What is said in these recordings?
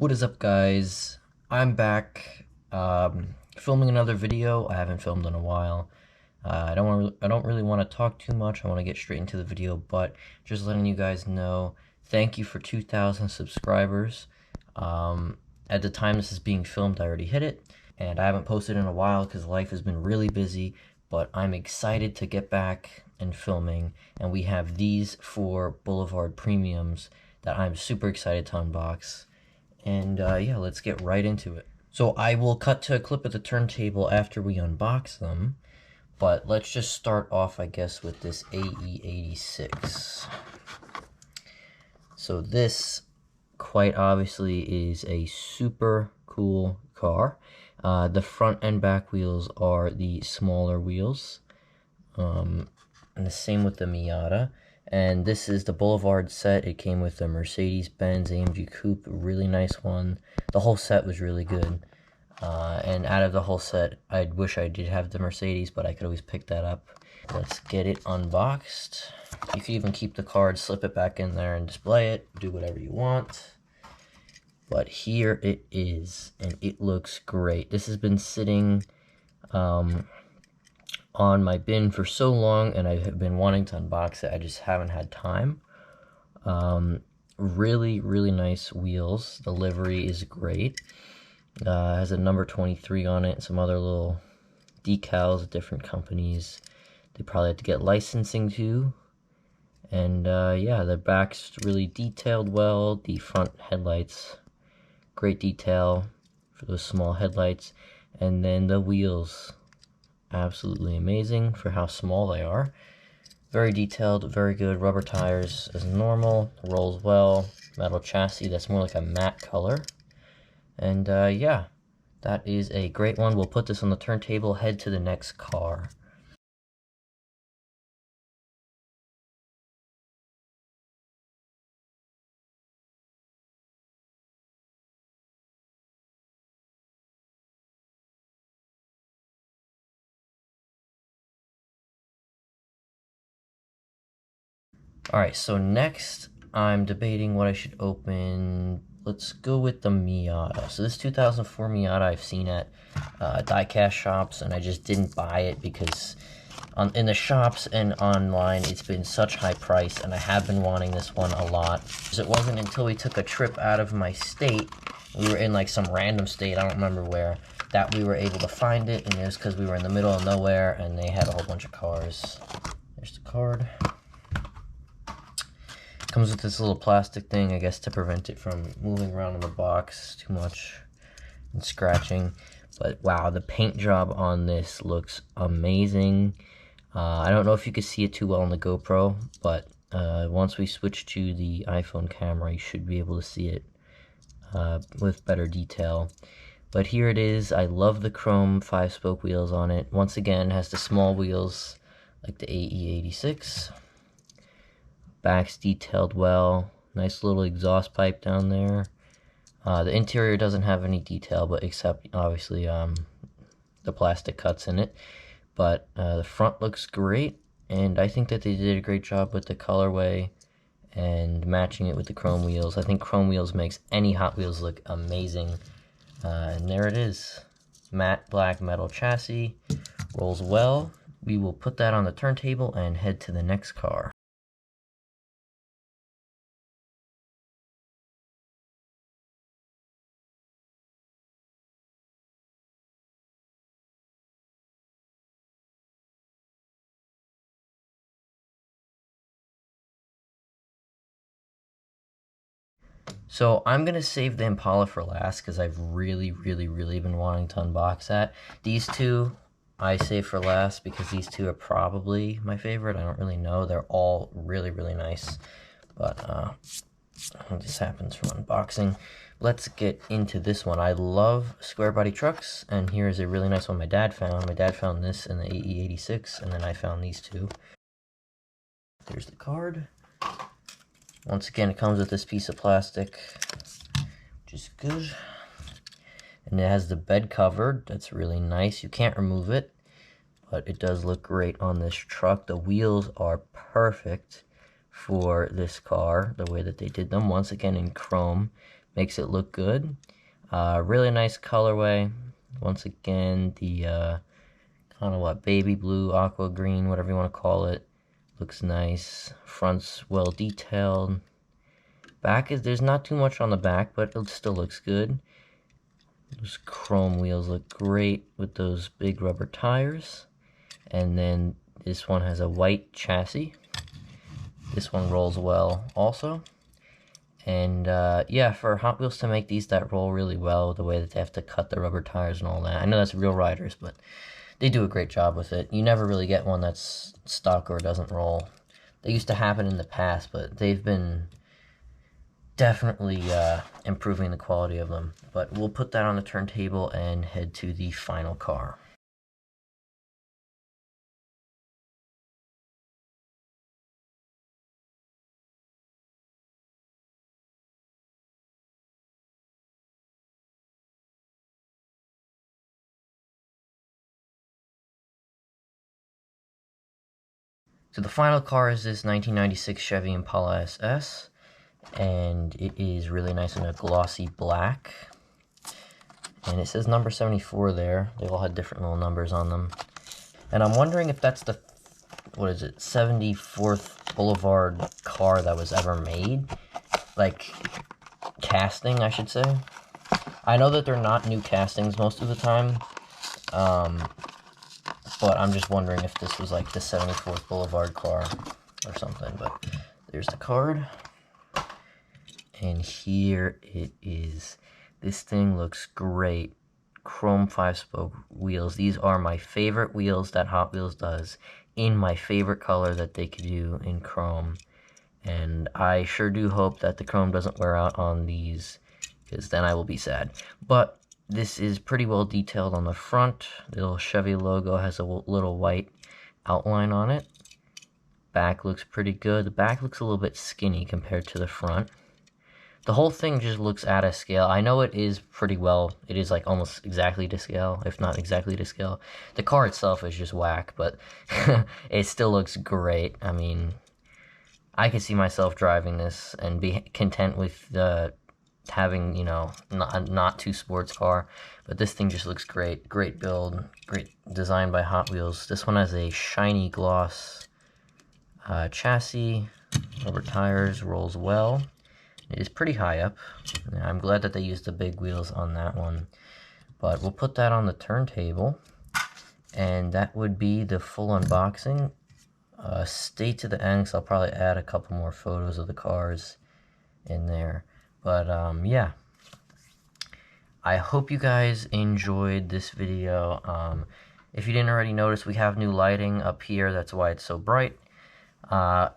What is up, guys? I'm back filming another video. I haven't filmed in a while. I don't really want to talk too much. I want to get straight into the video, but just letting you guys know, thank you for 2,000 subscribers. At the time this is being filmed, I already hit it, and I haven't posted in a while because life has been really busy, but I'm excited to get back and filming, and we have these 4 Boulevard Premiums that I'm super excited to unbox. And yeah, let's get right into it. So I will cut to a clip of the turntable after we unbox them, but let's just start off, I guess, with this AE86. So this, quite obviously, is a super cool car. The front and back wheels are the smaller wheels, and the same with the Miata. And this is the Boulevard set. It came with the Mercedes-Benz AMG Coupe, really nice one. The whole set was really good. And out of the whole set, I wish I did have the Mercedes, but I could always pick that up. Let's get it unboxed. You can even keep the card, slip it back in there and display it. Do whatever you want. But here it is, and it looks great. This has been sitting on my bin for so long, and I have been wanting to unbox it. I just haven't had time. Really nice wheels. The livery is great. Has a number 23 on it, some other little decals, different companies they probably had to get licensing to. And yeah, the back's really detailed well. The front headlights, great detail for those small headlights. And then the wheels, absolutely amazing for how small they are. Very detailed, very good. Rubber tires as normal, rolls well. Metal chassis, that's more like a matte color. And yeah, that is a great one. We'll put this on the turntable, head to the next car. Alright, so next I'm debating what I should open. Let's go with the Miata. So this 2004 Miata I've seen at diecast shops, and I just didn't buy it because in the shops and online it's been such high price, and I have been wanting this one a lot. It wasn't until we took a trip out of my state, we were in like some random state, I don't remember where, that we were able to find it, and it was because we were in the middle of nowhere and they had a whole bunch of cars. There's the card. Comes with this little plastic thing, I guess, to prevent it from moving around in the box too much and scratching. But wow, the paint job on this looks amazing. I don't know if you can see it too well on the GoPro, but once we switch to the iPhone camera, you should be able to see it with better detail. But here it is. I love the chrome 5-spoke wheels on it. Once again, it has the small wheels like the AE86. Back's detailed well. Nice little exhaust pipe down there. The interior doesn't have any detail, but except obviously the plastic cuts in it. But the front looks great, and I think that they did a great job with the colorway and matching it with the chrome wheels. I think chrome wheels makes any Hot Wheels look amazing. And there it is. Matte black metal chassis. Rolls well. We will put that on the turntable and head to the next car. So I'm going to save the Impala for last because I've really been wanting to unbox that. These two I save for last because these two are probably my favorite. I don't really know. They're all really nice. But this happens from unboxing. Let's get into this one. I love square body trucks, and here is a really nice one my dad found. My dad found this in the AE86, and then I found these two. There's the card. Once again, it comes with this piece of plastic, which is good. And it has the bed covered. That's really nice. You can't remove it, but it does look great on this truck. The wheels are perfect for this car, the way that they did them. Once again in chrome. makes it look good. Really nice colorway. Once again, the kind of what, baby blue, aqua green, whatever you want to call it. Looks nice. Front's well detailed. Back is, there's not too much on the back, but it still looks good. Those chrome wheels look great with those big rubber tires. And then this one has a white chassis. This one rolls well also. And yeah, for Hot Wheels to make these that roll really well, the way that they have to cut the rubber tires and all that. I know that's Real Riders, but they do a great job with it. You never really get one that's stuck or doesn't roll. They used to happen in the past, but they've been definitely improving the quality of them. But we'll put that on the turntable and head to the final car. So the final car is this 1996 Chevy Impala SS, and it is really nice in a glossy black. And it says number 74 there. They all had different little numbers on them. And I'm wondering if that's the, what is it, 74th Boulevard car that was ever made. Like, casting, I should say. I know that they're not new castings most of the time. But I'm just wondering if this was like the 74th Boulevard car or something. But there's the card. And here it is. This thing looks great. Chrome 5-spoke wheels. These are my favorite wheels that Hot Wheels does in my favorite color that they could do in chrome. And I sure do hope that the chrome doesn't wear out on these, because then I will be sad. But this is pretty well detailed on the front. The little Chevy logo has a little white outline on it. Back looks pretty good. The back looks a little bit skinny compared to the front. The whole thing just looks out of scale. I know it is pretty well. It is like almost exactly to scale, if not exactly to scale. The car itself is just whack, but it still looks great. I mean, I could see myself driving this and be content with having, you know, not too sports car. But this thing just looks great. Great build. Great design by Hot Wheels. This one has a shiny gloss chassis. Rubber tires, rolls well. It is pretty high up. I'm glad that they used the big wheels on that one. But we'll put that on the turntable. And that would be the full unboxing. Stay to the end, because I'll probably add a couple more photos of the cars in there. But yeah. I hope you guys enjoyed this video. If you didn't already notice, we have new lighting up here. That's why it's so bright.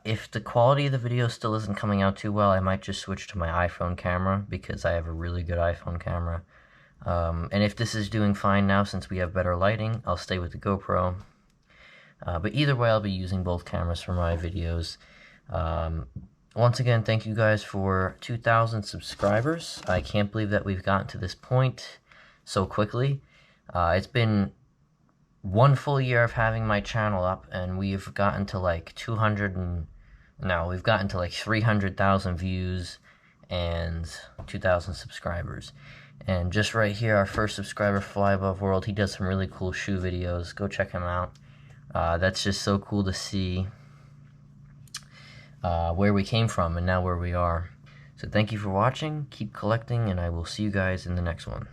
If the quality of the video still isn't coming out too well, I might just switch to my iPhone camera, because I have a really good iPhone camera. And if this is doing fine now, since we have better lighting, I'll stay with the GoPro. But either way, I'll be using both cameras for my videos. Once again, thank you guys for 2,000 subscribers. I can't believe that we've gotten to this point so quickly. It's been one full year of having my channel up, and we've gotten to like 300,000 views and 2,000 subscribers. And just right here, our first subscriber, Fly Above World, he does some really cool shoe videos. Go check him out. That's just so cool to see where we came from and now where we are. So thank you for watching, keep collecting, and I will see you guys in the next one.